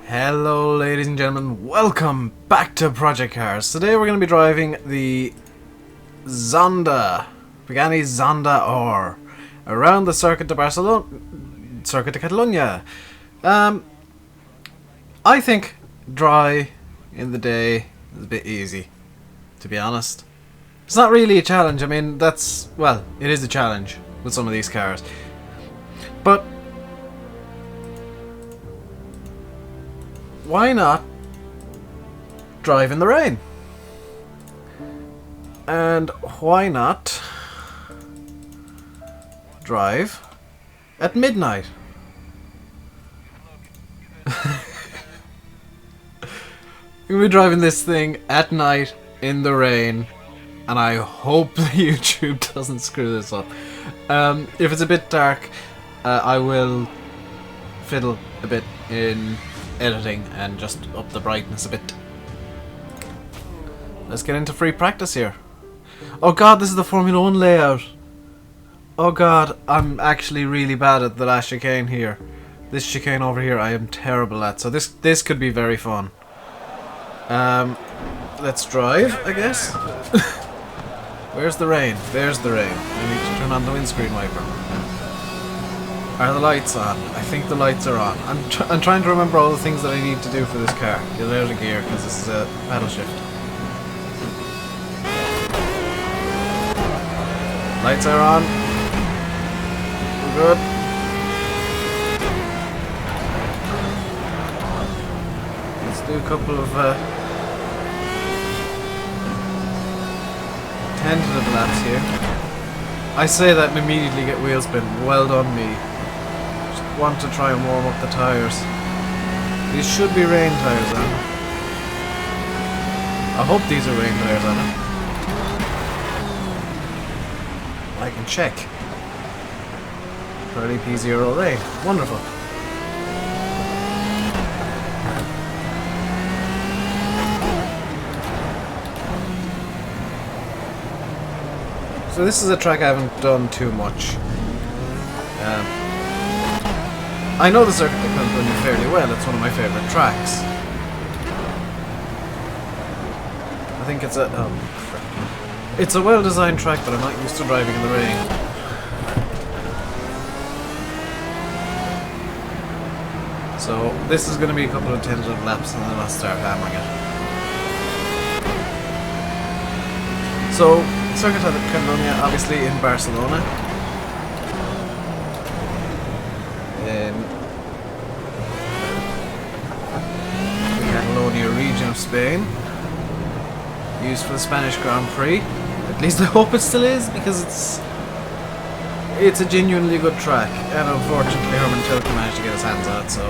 Hello ladies and gentlemen, welcome back to Project Cars. Today we're going to be driving the Zonda, Pagani Zonda or around the Circuit de Catalunya. I think dry in the day is a bit easy, to be honest. It's not really a challenge. I mean, well, it is a challenge with some of these cars. But why not drive in the rain? And why not drive at midnight? I'm gonna be driving this thing at night in the rain, and I hope YouTube doesn't screw this up. If it's a bit dark, I will fiddle a bit in editing and just up the brightness a bit. Let's get into free practice here. Oh god, this is the Formula 1 layout. Oh god, I'm actually really bad at the last chicane here. This chicane over here I am terrible at, so this could be very fun. Let's drive, I guess. Where's the rain? There's the rain. I need to turn on the windscreen wiper. Are the lights on? I think the lights are on. I'm trying to remember all the things that I need to do for this car. Get out of gear because this is a paddle shift. Lights are on. We're good. Let's do a couple of tentative laps here. I say that and immediately get wheel spin. Well done me. Want to try and warm up the tyres. These should be rain tyres on. I hope these are rain tyres on it. I can check. Curly P0 rain. Wonderful. So this is a track I haven't done too much. I know the Circuit de Catalunya fairly well. It's one of my favourite tracks. I think it's it's a well-designed track, but I'm not used to driving in the rain. So this is going to be a couple of tentative laps, and then I'll start hammering it. So Circuit de Catalunya, obviously in Barcelona. In the Catalunya region of Spain, used for the Spanish Grand Prix. At least I hope it still is, because it's a genuinely good track, and unfortunately Herman Tilke managed to get his hands on it. So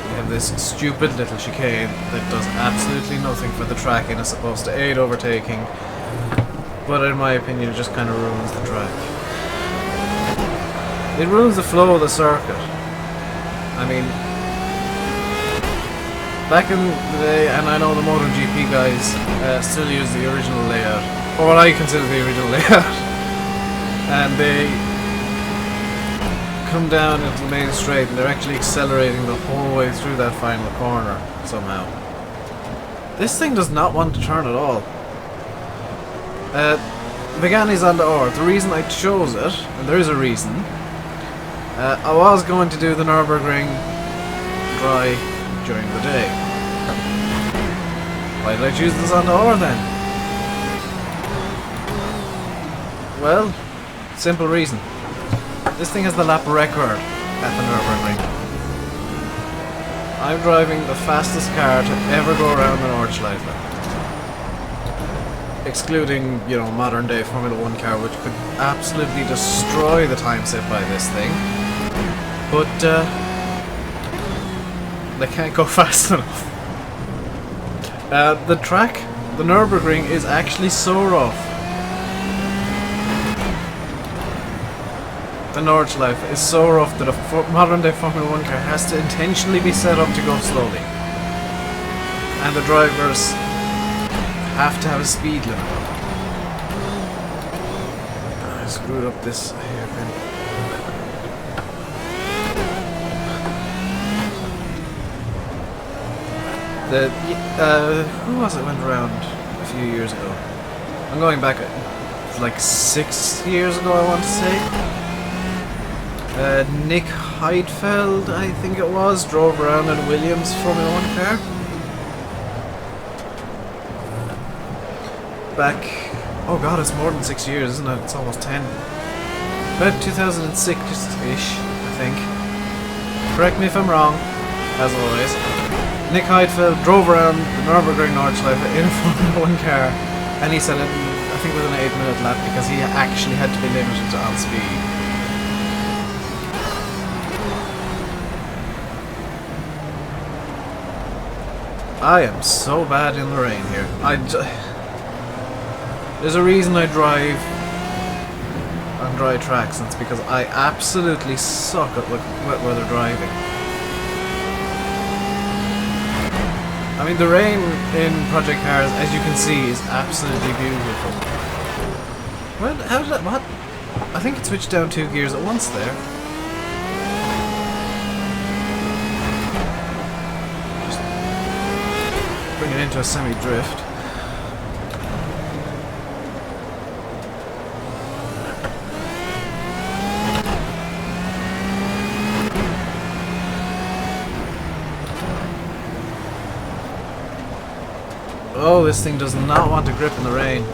we have this stupid little chicane that does absolutely nothing for the track and is supposed to aid overtaking, but in my opinion it just kind of ruins the track. It ruins the flow of the circuit. I mean, back in the day, and I know the MotoGP guys still use the original layout, or what I consider the original layout, and they come down into the main straight and they're actually accelerating the whole way through that final corner somehow. This thing does not want to turn at all. Pagani Zonda, the reason I chose it, and there is a reason, I was going to do the Nürburgring dry during the day. Why did I choose the Zonda then? Well, simple reason. This thing has the lap record at the Nürburgring. I'm driving the fastest car to ever go around the Nordschleife. Excluding, you know, modern day Formula 1 car, which could absolutely destroy the time set by this thing. But they can't go fast enough. The track, the Nürburgring, is actually so rough. The Nordschleife is so rough that a modern day Formula 1 car has to intentionally be set up to go slowly. And the drivers have to have a speed limit. I screwed up this hairpin. Who was it went around a few years ago? I'm going back like 6 years ago, I want to say. Nick Heidfeld, I think it was, drove around in a Williams Formula 1 car. Back, oh god, it's more than 6 years, isn't it? It's almost 10. About 2006-ish, I think. Correct me if I'm wrong, as always. Nick Heidfeld drove around the Nürburgring Nordschleife in a Formula 1 car, and he said it, I think, with an 8-minute lap because he actually had to be limited on speed. I am so bad in the rain here. There's a reason I drive on dry tracks, and it's because I absolutely suck at wet weather driving. I mean, the rain in Project Cars, as you can see, is absolutely beautiful. Well, how did that... what? I think it switched down 2 gears at once there. Just bring it into a semi-drift. Oh, this thing does not want to grip in the rain.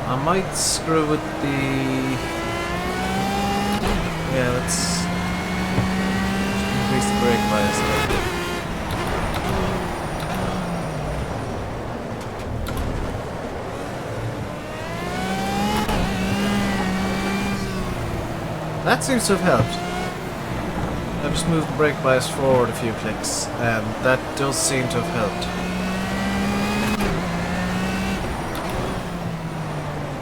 I might screw with the... yeah, let's increase the brake bias a little bit. That seems to have helped. I've just moved the brake bias forward a few clicks, and that does seem to have helped.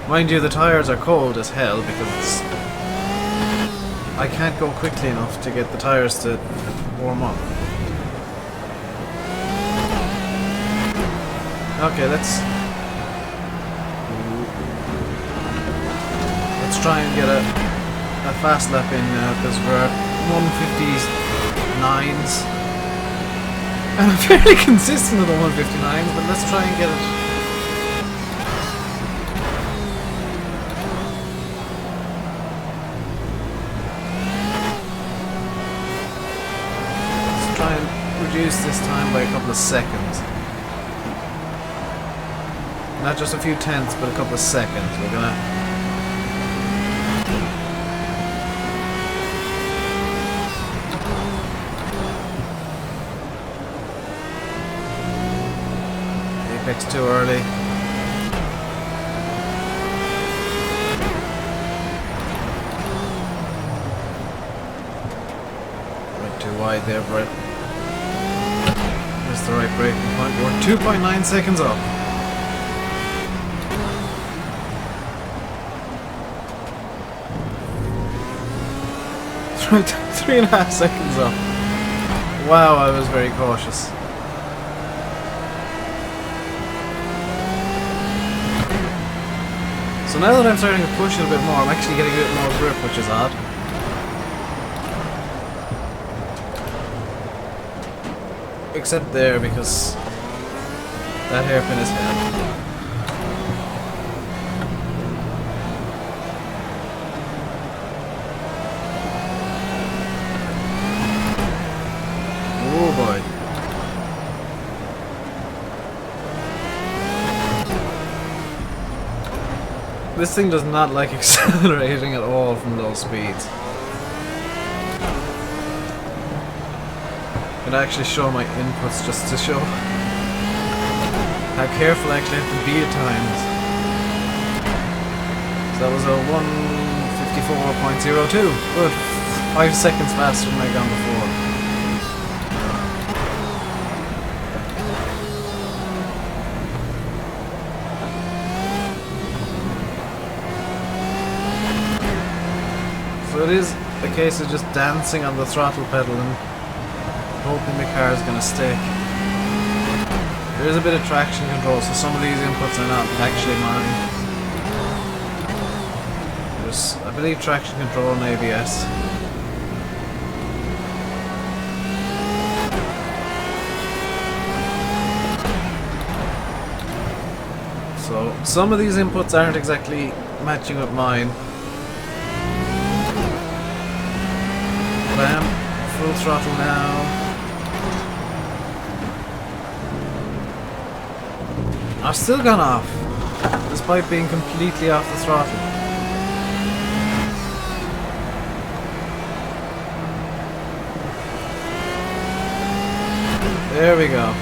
Mind you, the tyres are cold as hell because I can't go quickly enough to get the tyres to warm up. Okay, let's try and get a fast lap in now because we're at 159s. And I'm fairly consistent with the 159s, but let's try and get it. Let's try and reduce this time by a couple of seconds. Not just a few tenths, but a couple of seconds. We're gonna... apex too early. Went too wide there, Brett. Missed the right braking point. We're 2.9 seconds up. Right, 3.5 seconds up. Wow, I was very cautious. So now that I'm starting to push it a bit more, I'm actually getting a bit more grip, which is odd. Except there, because that hairpin is hell. Oh boy. This thing does not like accelerating at all from low speeds. I'm gonna actually show my inputs just to show how careful I actually have to be at times. So that was a 154.02. Good. 5 seconds faster than I gone before. So it is a case of just dancing on the throttle pedal and hoping the car is going to stick. There is a bit of traction control, so some of these inputs are not actually mine. There's, I believe, traction control and ABS. Some of these inputs aren't exactly matching with mine. But I am full throttle now. I've still gone off, despite being completely off the throttle. There we go.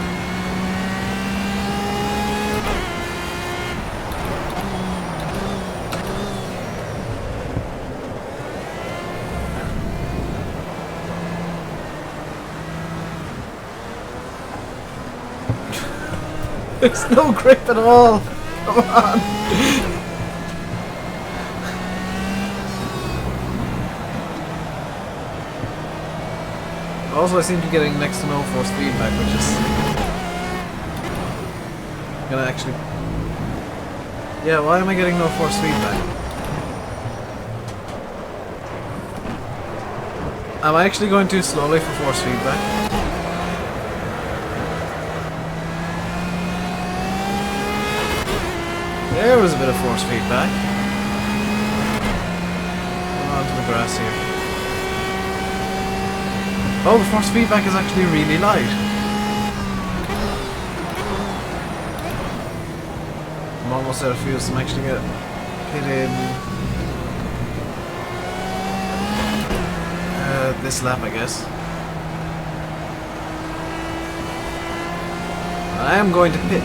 There's no grip at all. Come on. Also, I seem to be getting next to no force feedback, which is gonna actually. Yeah, why am I getting no force feedback? Am I actually going too slowly for force feedback? There was a bit of force feedback. Come on to the grass here. Oh, the force feedback is actually really light. I'm almost out of fuel, so I'm actually gonna hit in this lap, I guess. I am going to pit.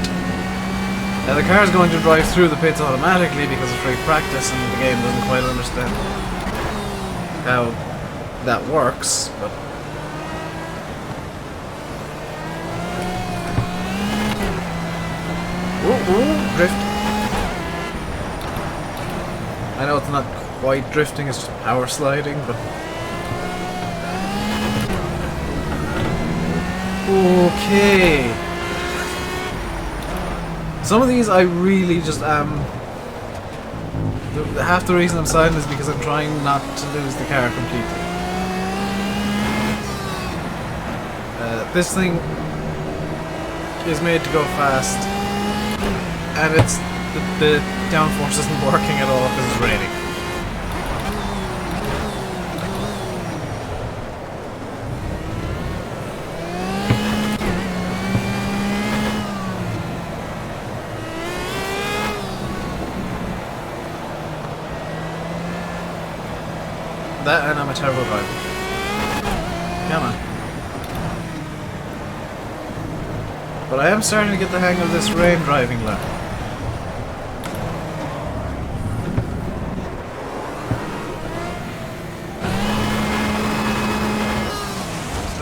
Now the car is going to drive through the pits automatically because of free practice, and the game doesn't quite understand how that works, but ooh, drift. I know it's not quite drifting, it's just power sliding, but okay. Some of these I really just half the reason I'm silent is because I'm trying not to lose the car completely. This thing is made to go fast, and it's the downforce isn't working at all because it's raining. That, and I'm a terrible driver. Come on. But I am starting to get the hang of this rain driving lap.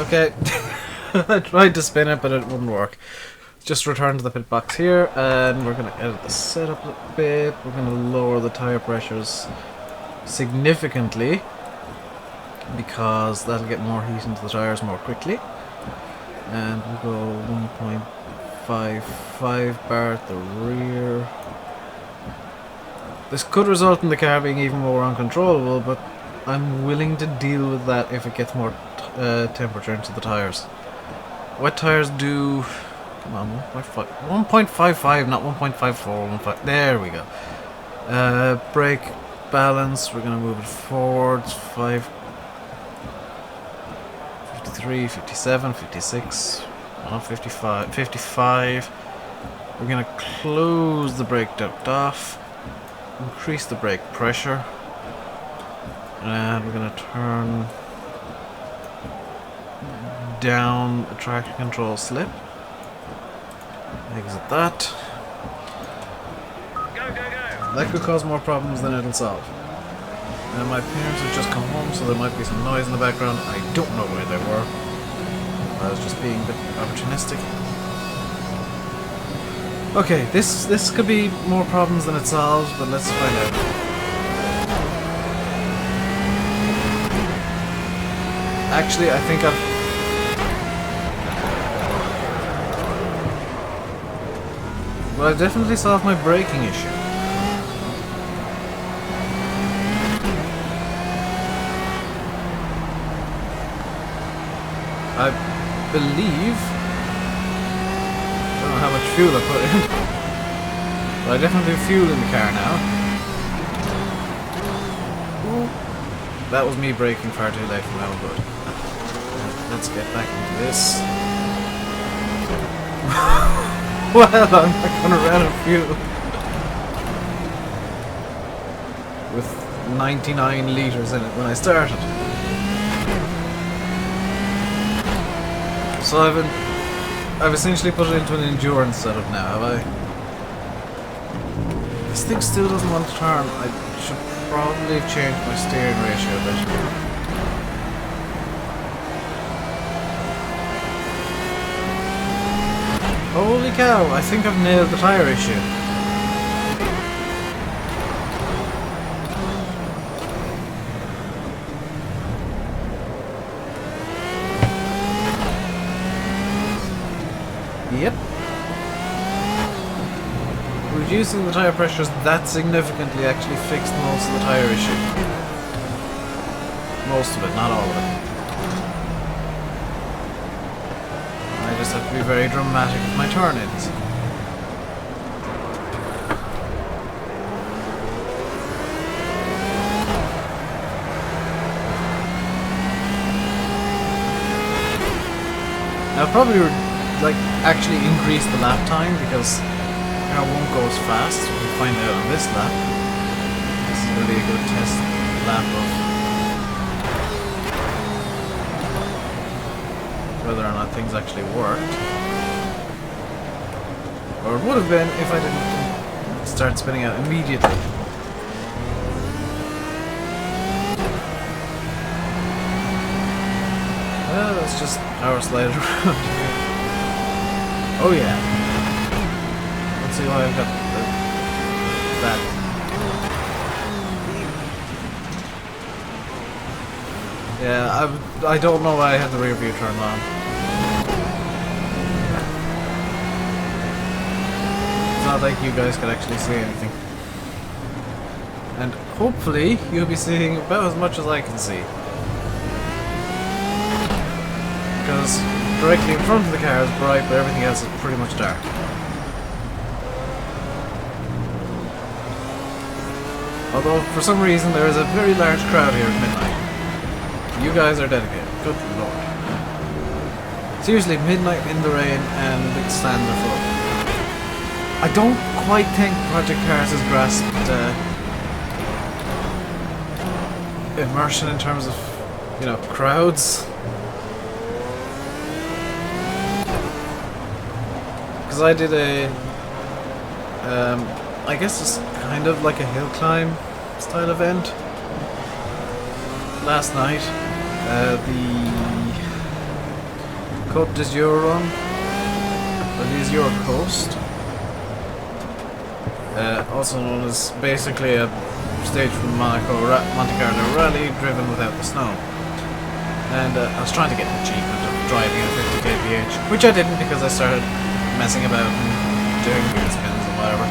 Okay. I tried to spin it, but it wouldn't work. Just return to the pit box here, and we're going to edit the setup a little bit. We're going to lower the tire pressures significantly, because that'll get more heat into the tires more quickly. And we'll go 1.55 bar at the rear. This could result in the car being even more uncontrollable, but I'm willing to deal with that if it gets more temperature into the tires. Wet tires do... Come on, 1.55, not 1.54, 1.5. There we go. Brake balance, we're going to move it forwards, 53, 57, 56, 55, 55. We're going to close the brake duct off, increase the brake pressure, and we're going to turn down the traction control slip. Exit that. That could cause more problems than it'll solve. And my parents have just come home, so there might be some noise in the background. I don't know where they were. I was just being a bit opportunistic. Okay, this could be more problems than it solves, but let's find out. Actually, I think I've definitely solved my braking issue. I believe... I don't know how much fuel I put in. But I definitely have fuel in the car now. Ooh. That was me braking far too late for my own good. Let's get back into this. Well, I'm not gonna run out of fuel. With 99 litres in it when I started. So I've essentially put it into an endurance setup now, have I? This thing still doesn't want to turn. I should probably change my steering ratio a bit. Holy cow, I think I've nailed the tyre issue. Yep. Reducing the tyre pressures that significantly actually fixed most of the tyre issue. Most of it, not all of it. I just have to be very dramatic with my turn-ins. I'll probably like actually increase the lap time because the car won't go as fast. We'll find out on this lap. This is really a good test lap of whether or not things actually worked. Or it would have been if I didn't start spinning out immediately. Well, let's just power slide it around here. Oh yeah. Let's see why I've got that. Yeah, I don't know why I had the rear view turned on. It's not like you guys could actually see anything. And hopefully you'll be seeing about as much as I can see. Because directly in front of the car is bright, but everything else is pretty much dark. Although, for some reason, there is a very large crowd here at midnight. You guys are dedicated. Good lord. Seriously, midnight in the rain and the stands are full. I don't quite think Project Cars has grasped immersion in terms of, you know, crowds. Because I did a, I guess it's kind of like a hill climb style event last night. The Côte d'Azur run, or the Azure Coast, also known as basically a stage from Monte Carlo rally driven without the snow. And I was trying to get an achievement of driving at 50 kph, which I didn't because I started messing about and doing weird spins and whatever.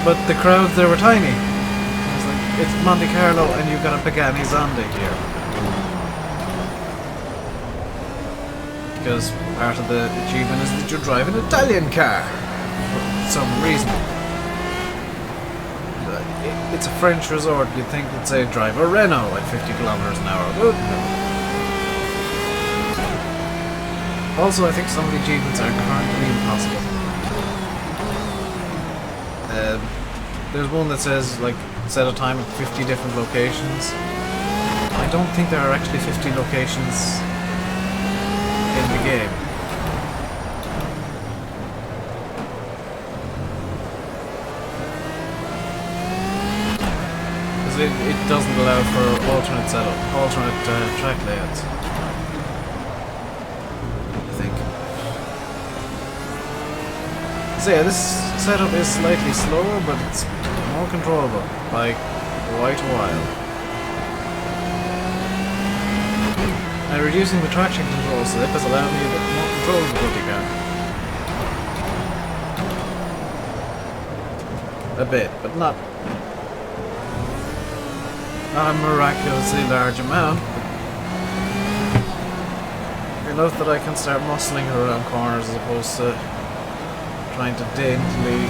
But the crowds there were tiny. I was like, it's Monte Carlo and you've got a Pagani Zonda here. Because part of the achievement is that you drive an Italian car for some reason. It's a French resort. You'd think they'd say drive a Renault at 50 kilometers an hour. But no. Also, I think some of the achievements are currently impossible. There's one that says, like, set a time at 50 different locations. I don't think there are actually 50 locations in the game. Because it doesn't allow for alternate track layouts. So yeah, this setup is slightly slower, but it's more controllable by quite a while. And reducing the traction control slip has allowed me a bit more control of the bloody car. A bit, but not a miraculously large amount. Enough that I can start muscling around corners as opposed to trying to daintily...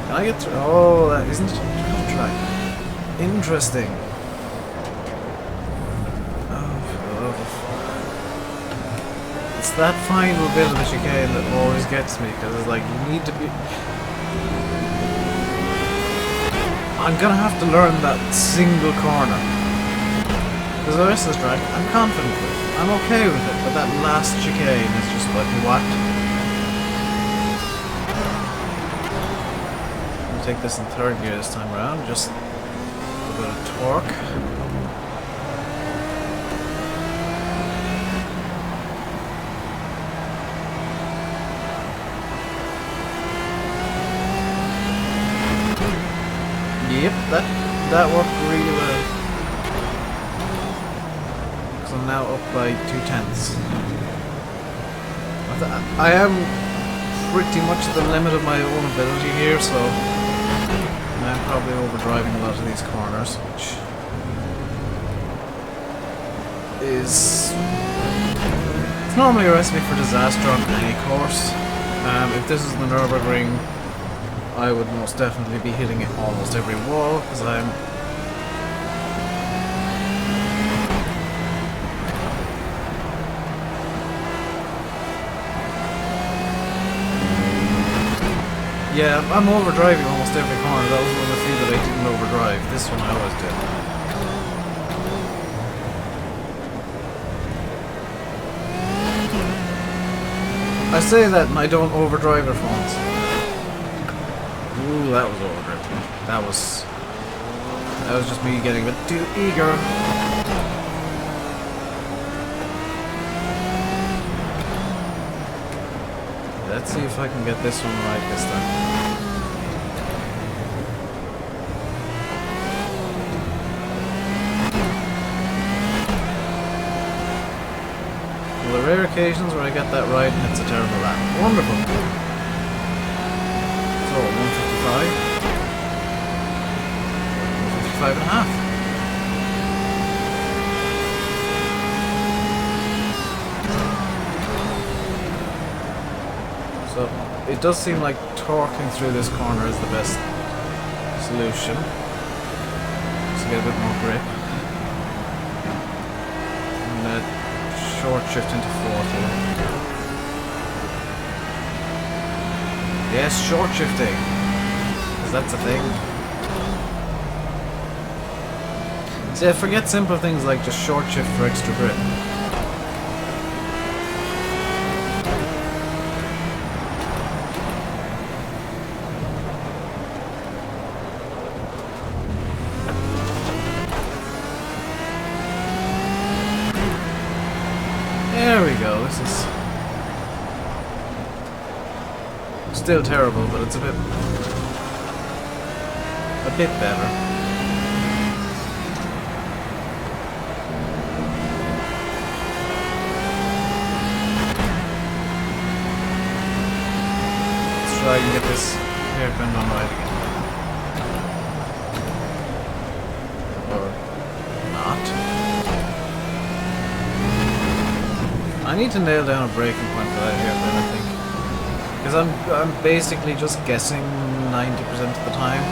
Can I get through? Oh, that isn't a track. Interesting. It's that final bit of the chicane that always gets me, because it's like, you need to be... I'm gonna have to learn that single corner. Because the rest of this track, I'm confident with. I'm okay with it, but that last chicane is just like, what? I'll take this in third gear this time around, just a bit of torque. Yep, that worked really well. Because I'm now up by 2/10. I am pretty much at the limit of my own ability here, so I'm probably overdriving a lot of these corners, which is... It's normally a recipe for disaster on any course. If this is the Nürburgring, I would most definitely be hitting it almost every wall, because I'm... Yeah, I'm overdriving almost every corner. That was one of the few that I didn't overdrive. This one I always did. I say that and I don't overdrive it once. Ooh, that was overdriven. That was just me getting a bit too eager. Let's see if I can get this one right this time. Well, the rare occasions where I get that right and it's a terrible lap. Wonderful. So, 155. 155 and a half. So, it does seem like torquing through this corner is the best solution. Just to get a bit more grip. And short shift into 40. Yes, short shifting. Because that's a thing. See, I forget simple things like just short shift for extra grip. There we go, this is still terrible, but it's a bit better. Let's try and get this hairpin on right again. Or not. I need to nail down a breaking point for that hairpin, I think. Because I'm basically just guessing 90% of the time.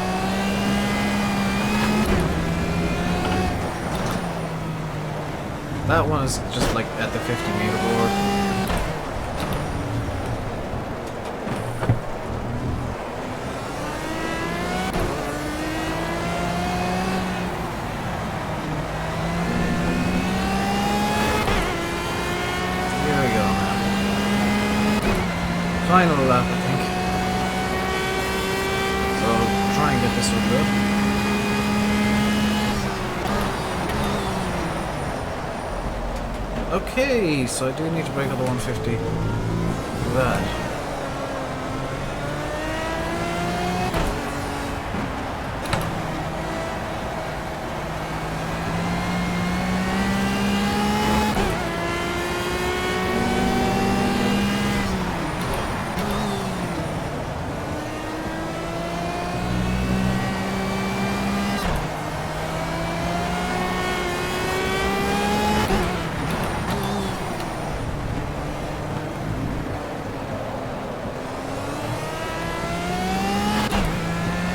That one is just like at the 50-meter board. Final lap, I think. So I'll try and get this one good. Okay, so I do need to break out the 150 for that.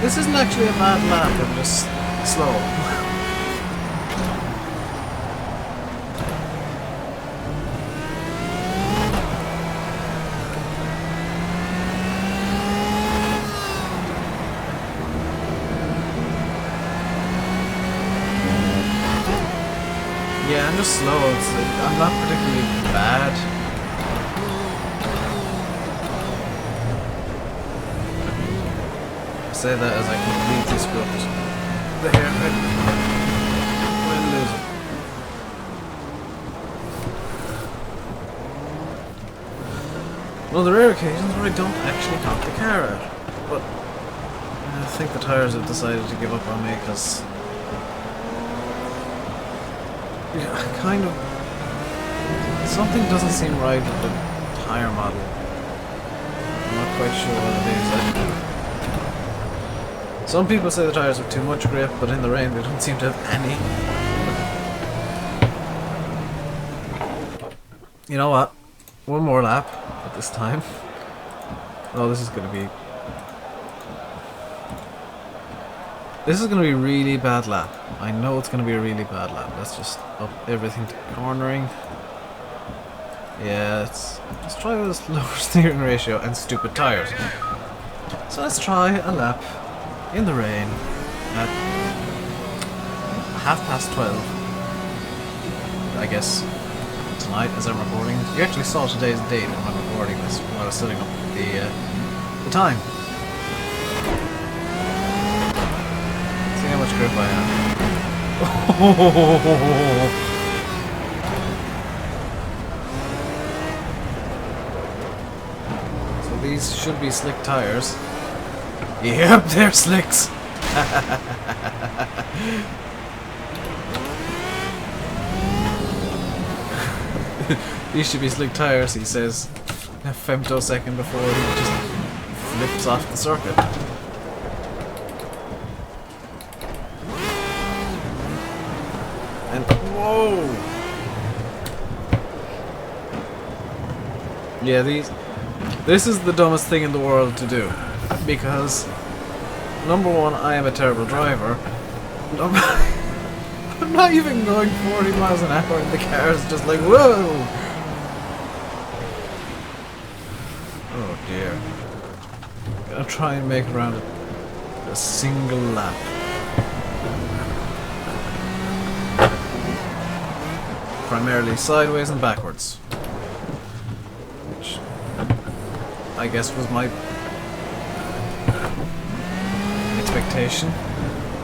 This isn't actually a bad lap, I'm just slow. Yeah, I'm just slow. I'm not particularly bad. I say that as I completely screw up the haircut. When losing. Well, there are occasions where I don't actually knock the car out, but I think the tyres have decided to give up on me because. Yeah, kind of. Something doesn't seem right with the tyre model. I'm not quite sure what it is. Some people say the tyres have too much grip, but in the rain they don't seem to have any. You know what? One more lap at this time. Oh, this is gonna be. This is going to be a really bad lap. I know it's going to be a really bad lap. Let's just up everything to cornering. Yeah, let's try with this lower steering ratio and stupid tyres. So let's try a lap in the rain at 12:30. I guess tonight as I'm recording. You actually saw today's date when I'm recording this when I was setting up the time. How much grip I have. So these should be slick tires. Yep, they're slicks. These should be slick tires, he says a femtosecond before he just flips off the circuit. Whoa! Yeah, this is the dumbest thing in the world to do, because number one, I am a terrible driver. I'm not even going 40 miles an hour and the car is just like, whoa! Oh dear. I'm gonna try and make around a single lap. Primarily sideways and backwards, which I guess was my expectation.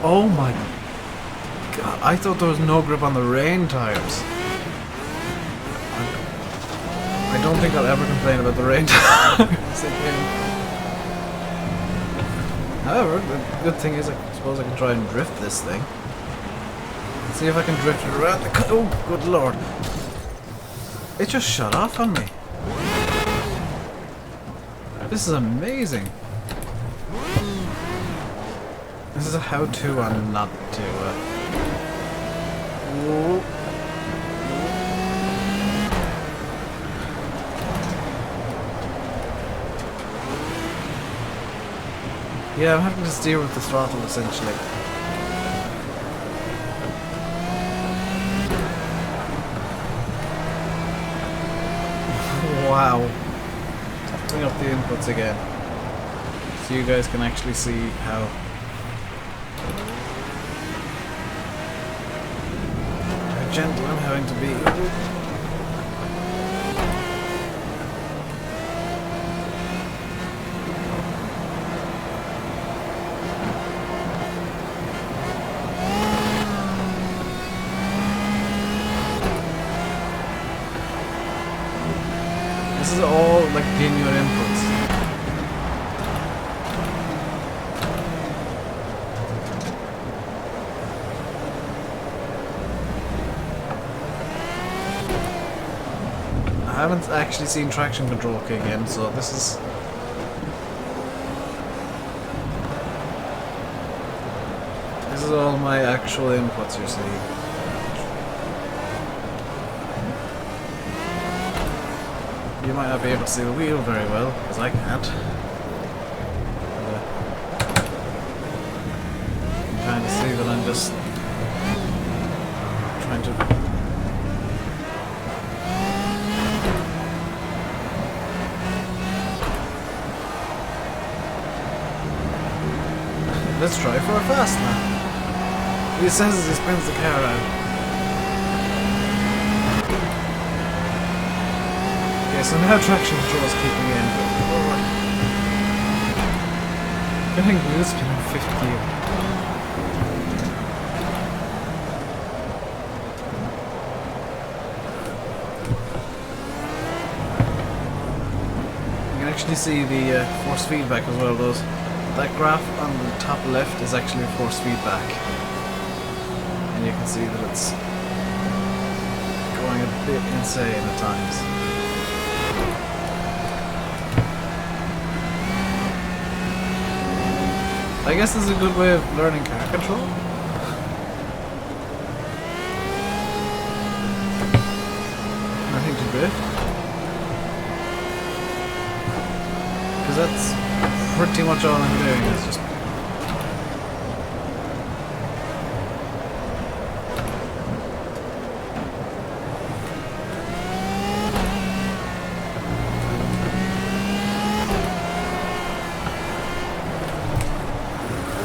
Oh my god, I thought there was no grip on the rain tyres. I don't think I'll ever complain about the rain tyres again. However, the good thing is I suppose I can try and drift this thing. See if I can drift it around the oh, good lord. It just shut off on me. This is amazing. This is a how-to on not to yeah, I'm having to steer with the throttle essentially. Wow. Bring up the inputs again. So you guys can actually see how gentle I'm having to be. This is all like genuine inputs. I haven't actually seen traction control kick in, so this is all my actual inputs you're seeing. You might not be able to see the wheel very well, because I can't. just trying to... Let's try for a fast lap. He says as he spins the car out. Okay, so now traction control's kicking in. Getting wheel spin in 5th gear. You can actually see the force feedback as well, those. That graph on the top left is actually force feedback. And you can see that it's going a bit insane at times. I guess this is a good way of learning car control. Nothing to drift. Because that's pretty much all I'm doing is just...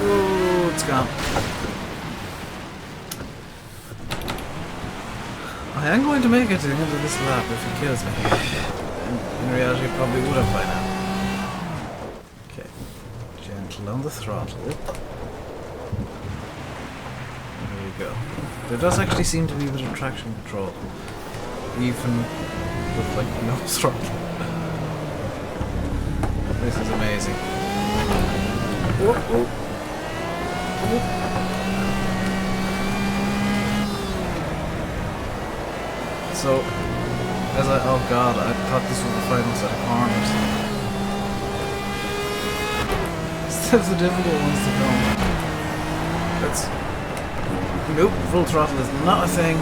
Ooh, it's gone. I am going to make it to the end of this lap if he kills me. In reality, I probably would have by now. On the throttle. There we go. There does actually seem to be a bit of traction control, even with like no throttle. This is amazing. Whoa, whoa. Whoa. So, oh god, I thought this was the final set of corners. That's the difficult ones to come. That's... Nope, full throttle is not a thing.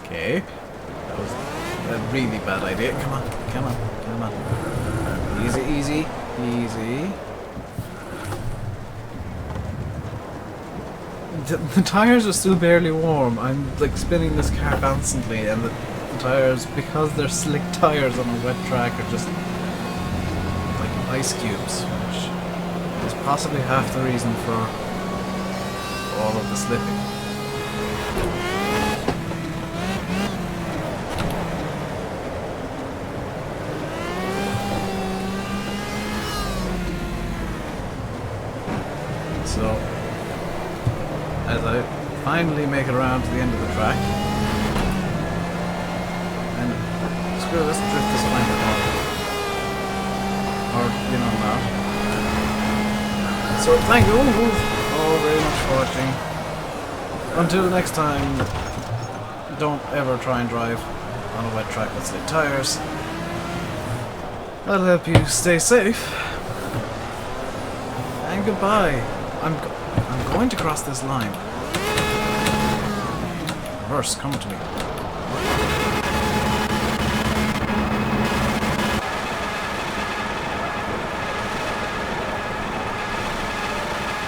Okay. That was a really bad idea. Come on, come on, come on. Easy, easy, easy. The tyres are still barely warm. I'm like spinning this car constantly, and the tyres, because they're slick tyres on a wet track, are just like ice cubes, which is possibly half the reason for all of the slipping. So, as I finally make it around to the end of the track, and screw this, drift this flanker corner, or you know not. So thank you all very much for watching. Until next time, don't ever try and drive on a wet track with slick tires. That'll help you stay safe. And goodbye. I'm going to cross this line. Reverse, come to me.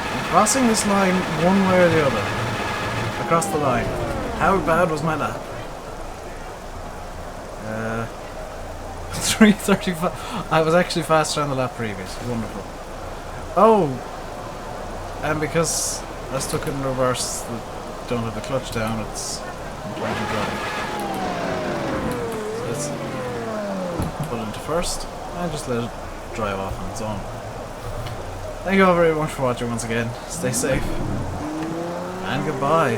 I'm crossing this line one way or the other. Across the line. How bad was my lap? 3:35. I was actually faster on the lap previous. Wonderful. Oh! And because I stuck in reverse, don't have the clutch down, it's trying to drive. So let's put it into first and just let it drive off on its own. Thank you all very much for watching once again. Stay safe. And goodbye.